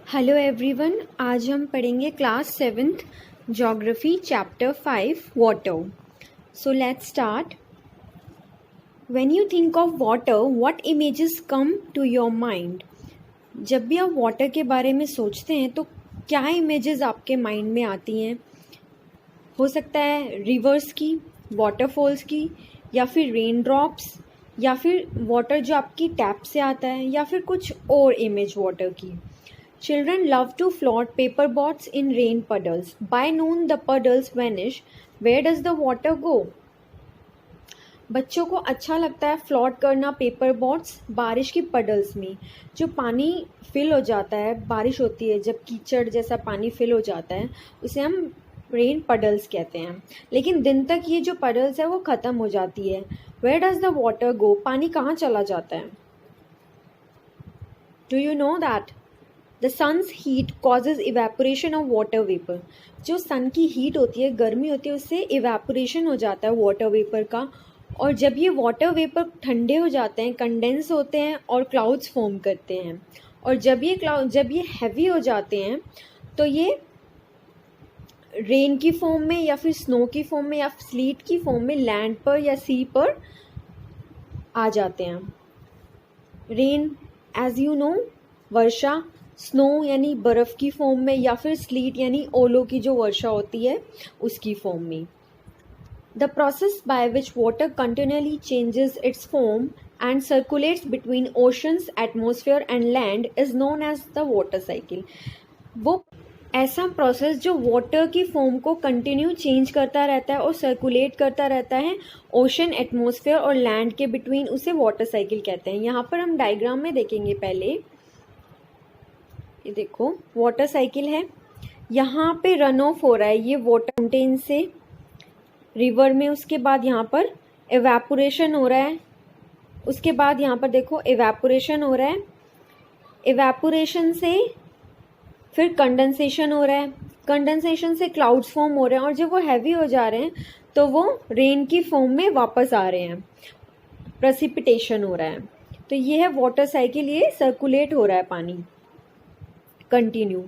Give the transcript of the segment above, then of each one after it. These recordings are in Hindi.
हेलो एवरीवन, आज हम पढ़ेंगे class 7th geography chapter 5 water. So let's start. When you think of water, what images come to your mind? जब भी आप वाटर के बारे में सोचते हैं तो क्या इमेजेस आपके माइंड में आती हैं? हो सकता है रिवर्स की, वाटरफॉल्स की, या फिर रेन ड्रॉप्स, या फिर वाटर जो आपकी टैप से आता है, या फिर कुछ और इमेज वाटर की। Children love to float paper boats in rain puddles. By noon, the puddles vanish. Where does the water go? बच्चों को अच्छा लगता है फ्लॉट करना पेपर बोट्स बारिश की पडल्स में। जो पानी फिल हो जाता है, बारिश होती है जब कीचड़ जैसा पानी फिल हो जाता है, उसे हम रेन पडल्स कहते हैं। लेकिन दिन तक ये जो पडल्स है वो ख़त्म हो जाती है। Where does the water go? पानी कहाँ चला जाता है? Do you know that? The sun's heat causes evaporation of water vapor. जो सन की हीट होती है, गर्मी होती है, उससे इवेपोरेशन हो जाता है वाटर वेपर का। और जब ये वाटर वेपर ठंडे हो जाते हैं, कंडेंस होते हैं और क्लाउड्स फॉर्म करते हैं। और जब ये हैवी हो जाते हैं तो ये रेन की फॉर्म में या फिर स्नो की फॉर्म में या स्लीट की फॉर्म में लैंड पर या सी पर आ जाते हैं। रेन, एज यू नो, वर्षा, स्नो यानी बर्फ़ की फॉर्म में, या फिर स्लीट यानी ओलों की जो वर्षा होती है उसकी फॉर्म में। The process by which water continuously changes its form and circulates between oceans, atmosphere and land is known as the water cycle. वो ऐसा प्रोसेस जो वाटर की फॉर्म को कंटिन्यू चेंज करता रहता है और सर्कुलेट करता रहता है ओशन, एटमॉस्फेयर और लैंड के बिटवीन, उसे वाटर साइकिल कहते हैं। यहाँ पर हम डायग्राम में देखेंगे। पहले ये देखो, वाटर साइकिल है। यहाँ पे रन ऑफ हो रहा है ये वाटर माउंटेन से रिवर में, उसके बाद यहाँ पर एवेपोरेशन हो रहा है, उसके बाद यहाँ पर देखो एवेपोरेशन हो रहा है, एवेपोरेशन से फिर कंडेंसेशन हो रहा है, कंडेंसेशन से क्लाउड्स फॉर्म हो रहे हैं, और जब वो हैवी हो जा रहे हैं तो वो रेन की फॉर्म में वापस आ रहे हैं, प्रेसिपिटेशन हो रहा है। तो ये है वाटर साइकिल, ये सर्कुलेट हो रहा है पानी continue.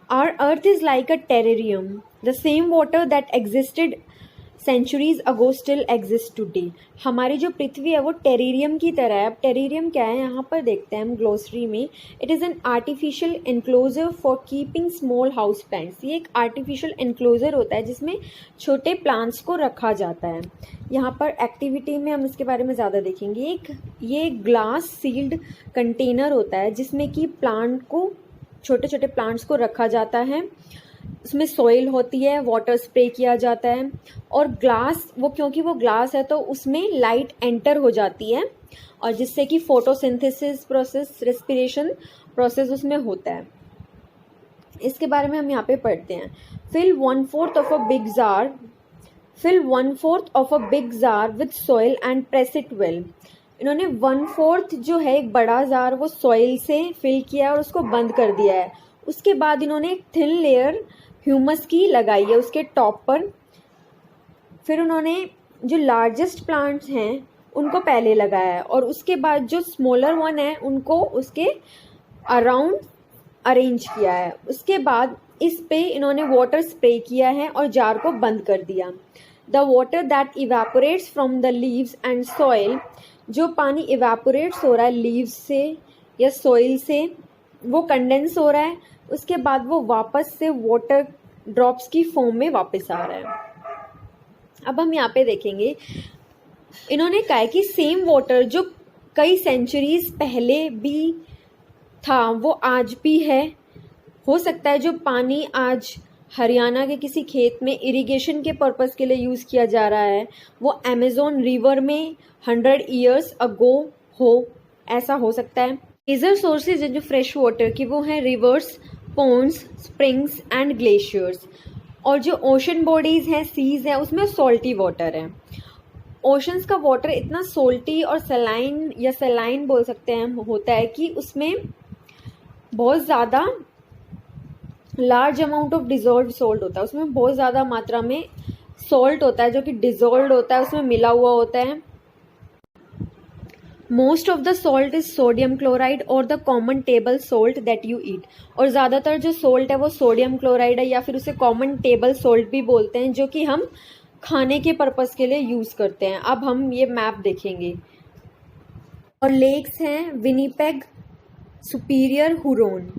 Our earth is like a terrarium. The same water that existed centuries ago still exists today. हमारी जो पृथ्वी है वो टेरेरियम की तरह है। अब टेरेरियम क्या है यहाँ पर देखते हैं हम ग्लोसरी में। It is an artificial enclosure for keeping small house plants. ये एक आर्टिफिशियल एनक्लोजर होता है जिसमें छोटे प्लांट्स को रखा जाता है। यहाँ पर एक्टिविटी में हम इसके बारे में ज़्यादा देखेंगे। ये ग्लास सील्ड कंटेनर होता है जिसमें कि प्लांट को, छोटे छोटे प्लांट्स को रखा जाता है। उसमें सॉइल होती है, वाटर स्प्रे किया जाता है, और ग्लास, वो क्योंकि वो ग्लास है तो उसमें लाइट एंटर हो जाती है, और जिससे कि फोटोसिंथेसिस प्रोसेस, रेस्पिरेशन प्रोसेस उसमें होता है। इसके बारे में हम यहाँ पे पढ़ते हैं। Fill 1/4 of a big jar with soil and press it well. इन्होंने 1/4 जो है एक बड़ा जार वो सॉइल से फिल किया और उसको बंद कर दिया है। उसके बाद इन्होंने एक थिन लेयर ह्यूमस की लगाई है उसके टॉप पर। फिर उन्होंने जो लार्जेस्ट प्लांट्स हैं उनको पहले लगाया है, और उसके बाद जो स्मॉलर वन है उनको उसके अराउंड अरेंज किया है। उसके बाद इस पे इन्होंने वाटर स्प्रे किया है और जार को बंद कर दिया। The water that evaporates from the leaves and soil, जो पानी इवेपोरेट्स हो रहा है लीव्स से या सॉइल से, वो कंडेंस हो रहा है, उसके बाद वो वापस से वाटर ड्रॉप्स की फॉर्म में वापस आ रहा है। अब हम यहाँ पे देखेंगे, इन्होंने कहा है कि सेम वाटर जो कई सेंचुरीज पहले भी था वो आज भी है। हो सकता है जो पानी आज हरियाणा के किसी खेत में इरिगेशन के पर्पस के लिए यूज़ किया जा रहा है वो अमेज़न रिवर में 100 ईयर्स अगो हो, ऐसा हो सकता है। मेजर सोर्सेज है जो फ्रेश वाटर की वो हैं rivers, ponds, springs and glaciers. और जो ओशन बॉडीज़ हैं, सीज हैं, उसमें सॉल्टी वाटर है। ओशंस का वाटर इतना सोल्टी और सलाइन या सलाइन बोल सकते हैं हम होता है कि उसमें बहुत ज़्यादा large amount of dissolve salt होता है। उसमें बहुत ज़्यादा मात्रा में सॉल्ट होता है जो कि डिजॉल्व होता है, उसमें मिला हुआ होता है। Most of the salt is sodium chloride और the common table salt that you eat. और ज़्यादातर जो सोल्ट है वो सोडियम क्लोराइड है, या फिर उसे कॉमन टेबल सोल्ट भी बोलते हैं, जो कि हम खाने के पर्पस के लिए यूज़ करते हैं। अब हम ये मैप देखेंगे। और लेक्स हैं विनिपेग, सुपीरियर, हुरोन।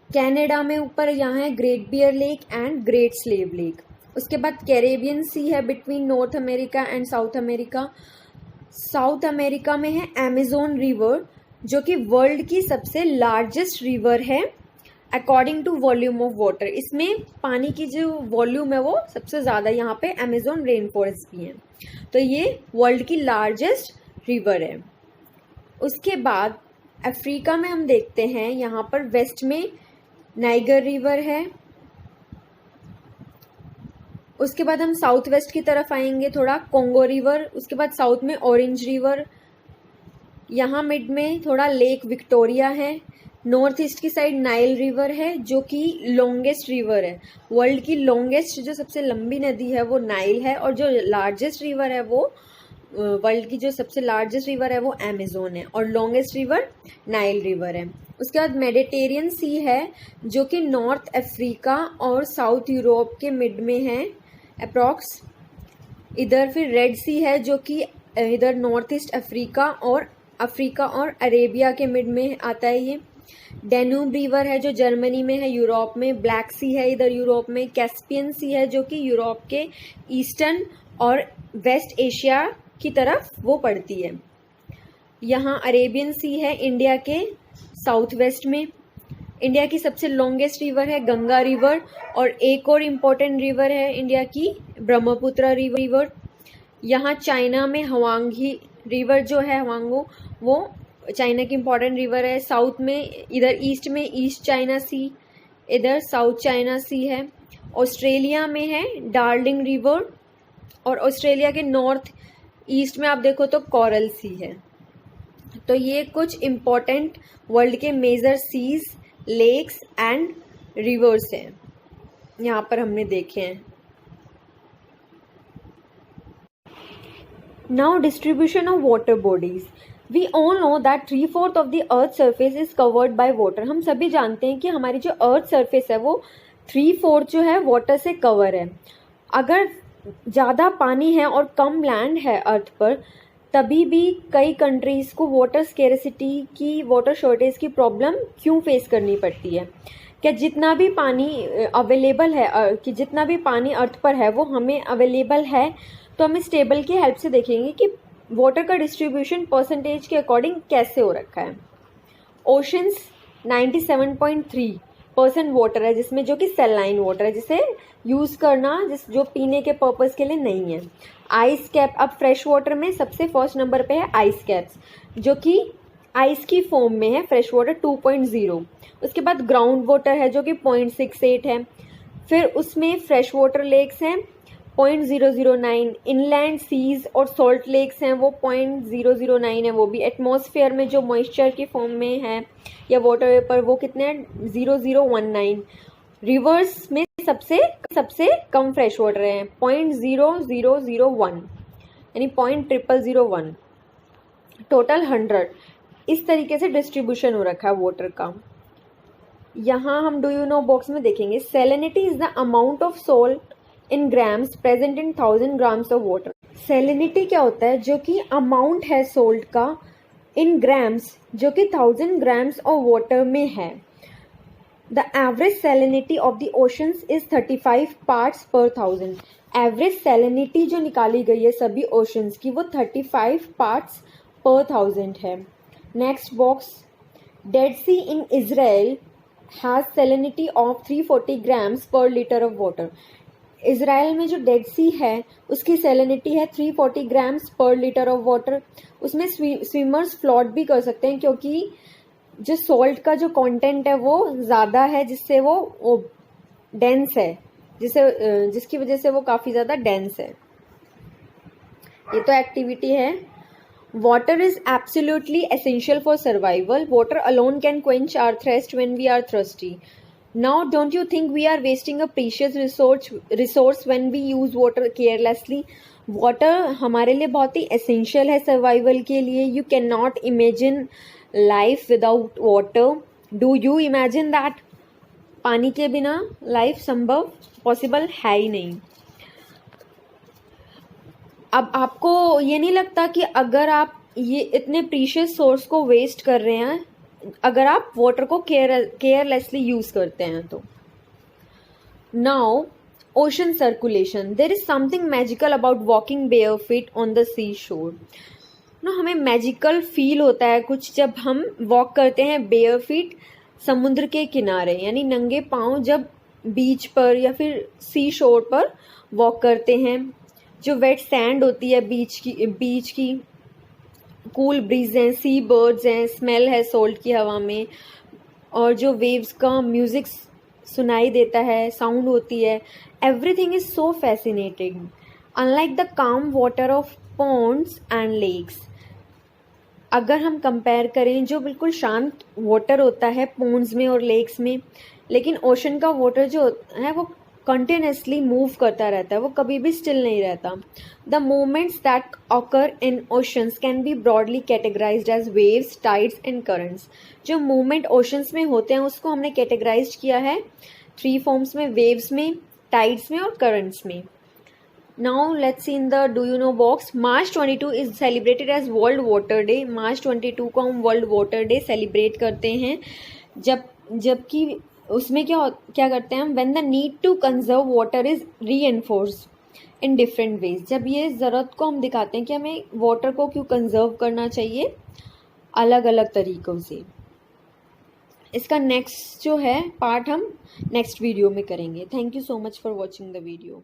कनाडा में ऊपर यहाँ है Great Bear Lake and Great Slave Lake. उसके बाद कैरेबियन सी है between North America and South America. South America में है अमेजोन रिवर, जो कि वर्ल्ड की सबसे लार्जेस्ट रिवर है according to volume of water. इसमें पानी की जो वॉल्यूम है वो सबसे ज़्यादा, यहाँ पे अमेजोन रेन फॉरेस्ट भी है, तो ये वर्ल्ड की लार्जेस्ट रिवर है। उसके बाद अफ्रीका में हम देखते हैं, यहाँ पर वेस्ट में नाइगर रिवर है। उसके बाद हम साउथ वेस्ट की तरफ आएंगे थोड़ा, कोंगो रिवर। उसके बाद साउथ में ऑरेंज रिवर। यहाँ मिड में थोड़ा लेक विक्टोरिया है। नॉर्थ ईस्ट की साइड नाइल रिवर है, जो कि लॉन्गेस्ट रिवर है। वर्ल्ड की लॉन्गेस्ट, जो सबसे लंबी नदी है वो नाइल है, और जो लार्जेस्ट रिवर है वो वर्ल्ड की जो सबसे लार्जेस्ट रिवर है वो अमेजोन है, और लॉन्गेस्ट रिवर नाइल रिवर है। उसके बाद मेडिटेरियन सी है, जो कि नॉर्थ अफ्रीका और साउथ यूरोप के मिड में है अप्रॉक्स। इधर फिर रेड सी है, जो कि इधर नॉर्थ ईस्ट अफ्रीका और अरेबिया के मिड में आता है ये। डेन्यूब रिवर है, जो जर्मनी में है, यूरोप में। ब्लैक सी है इधर यूरोप में। कैस्पियन सी है, जो कि यूरोप के ईस्टर्न और वेस्ट एशिया की तरफ वो पड़ती है। यहाँ अरेबियन सी है इंडिया के साउथ वेस्ट में। इंडिया की सबसे लॉन्गेस्ट रिवर है गंगा रिवर, और एक और इम्पोर्टेंट रिवर है इंडिया की ब्रह्मपुत्र रिवर। यहाँ चाइना में हवांगी रिवर जो है, हवांगो, वो चाइना की इम्पोर्टेंट रिवर है। साउथ में इधर ईस्ट में ईस्ट चाइना सी, इधर साउथ चाइना सी है। ऑस्ट्रेलिया में है डार्लिंग रिवर, और ऑस्ट्रेलिया के नॉर्थ ईस्ट में आप देखो तो कोरल सी है। तो ये कुछ इम्पोर्टेंट वर्ल्ड के major seas, lakes and rivers हैं, यहाँ पर हमने देखे हैं। Now distribution of water bodies. We all know that 3/4 of the earth surface is covered by water. हम सभी जानते हैं कि हमारी जो अर्थ सरफेस है वो 3/4 जो है वाटर से कवर है। अगर ज़्यादा पानी है और कम लैंड है अर्थ पर, तभी भी कई कंट्रीज़ को वाटर स्केर्सिटी की, वाटर शॉर्टेज की प्रॉब्लम क्यों फेस करनी पड़ती है? क्या जितना भी पानी अवेलेबल है, कि जितना भी पानी अर्थ पर है वो हमें अवेलेबल है, तो हम इस टेबल की हेल्प से देखेंगे कि वाटर का डिस्ट्रीब्यूशन परसेंटेज के अकॉर्डिंग कैसे हो रखा है। ओशंस 97.3% वाटर है, जिसमें जो कि सेलाइन वाटर है, जिसे यूज़ करना जो पीने के पर्पज़ के लिए नहीं है। आइस कैप, अब फ्रेश वाटर में सबसे फर्स्ट नंबर पे है आइस कैप्स, जो कि आइस की फॉर्म में है, फ्रेश वाटर 2.0। उसके बाद ग्राउंड वाटर है, जो कि 0.68 है। फिर उसमें फ्रेश वाटर लेक्स हैं 0.009, इनलैंड सीज और सॉल्ट लेक्स हैं वो 0.009 है, वो भी। एटमॉस्फेयर में जो मॉइस्चर की फॉर्म में है या वाटर वेपर, वो कितने हैं? 0.019। रिवर्स में सबसे कम फ्रेश वाटर है 0.0001, यानी 0.0001। टोटल 100। इस तरीके से डिस्ट्रीब्यूशन हो रखा है वाटर का। यहाँ हम डू यू नो बॉक्स में देखेंगे, salinity is the amount of salt in grams present in 1000 grams of water. Salinity क्या होता है? जो कि अमाउंट है सोल्ट का इन ग्राम्स, जो कि 1000 ग्राम्स ऑफ वाटर में है। The average salinity of the oceans is 35 parts पर 1000। एवरेज सैलिनिटी जो निकाली गई है सभी ओशंस की, वो 35 पार्ट्स पर 1000 है। Next box, Dead Sea in Israel has salinity of 340 grams per litre of water. Israel में जो डेड सी है उसकी सैलिनिटी है 340 grams per litre of water. उसमें स्विमर्स फ्लोट भी कर सकते हैं, क्योंकि जो सॉल्ट का जो कंटेंट है वो ज़्यादा है, जिससे वो डेंस है, जिसकी वजह से वो काफ़ी ज़्यादा डेंस है। ये तो एक्टिविटी है। Water is absolutely essential for survival. Water alone can quench our thrust when we are thirsty. Now, don't you think we are wasting a precious resource when we use water carelessly? Water हमारे लिए बहुत ही एसेंशियल है सर्वाइवल के लिए. You can not imagine life without water. Do you imagine that? पानी के बिना लाइफ संभव पॉसिबल है ही नहीं. अब आपको ये नहीं लगता कि अगर आप ये इतने प्रीशियस सोर्स को वेस्ट कर रहे हैं, अगर आप वाटर को केयरलेसली यूज करते हैं तो. Now ocean circulation. There is something magical about walking bare feet on the sea shore. ना हमें मैजिकल फील होता है कुछ जब हम वॉक करते हैं बेयर फीट समुद्र के किनारे, यानी नंगे पाँव जब बीच पर या फिर सी शोर पर वॉक करते हैं. जो वेट सैंड होती है बीच की कूल ब्रीज हैं, सी बर्ड्स हैं, स्मेल है सॉल्ट की हवा में, और जो वेव्स का म्यूजिक सुनाई देता है, साउंड होती है. Everything is so fascinating. Unlike the calm water of ponds and lakes. अगर हम कंपेयर करें जो बिल्कुल शांत वाटर होता है पॉन्ड्स में और लेक्स में, लेकिन ओशन का वाटर जो है वो कंटिन्यूसली मूव करता रहता है, वो कभी भी स्टिल नहीं रहता. The movements that occur in oceans can be broadly categorised as waves, tides and currents. जो मूवमेंट ओशंस में होते हैं उसको हमने कैटेगराइज किया है 3 फॉर्म्स में, वेव्स में, टाइड्स में और करंट्स में. Now let's see in the do you know box. March 22 is celebrated as World Water Day. March 22 को हम World Water Day सेलिब्रेट करते हैं. जबकि उसमें क्या करते हैं हम, when the need to conserve water is reinforced in different ways. जब ये ज़रूरत को हम दिखाते हैं कि हमें वाटर को क्यों कंजर्व करना चाहिए अलग अलग तरीक़ों से. इसका नेक्स्ट जो है पार्ट हम नेक्स्ट वीडियो में करेंगे. Thank you so much for watching the video.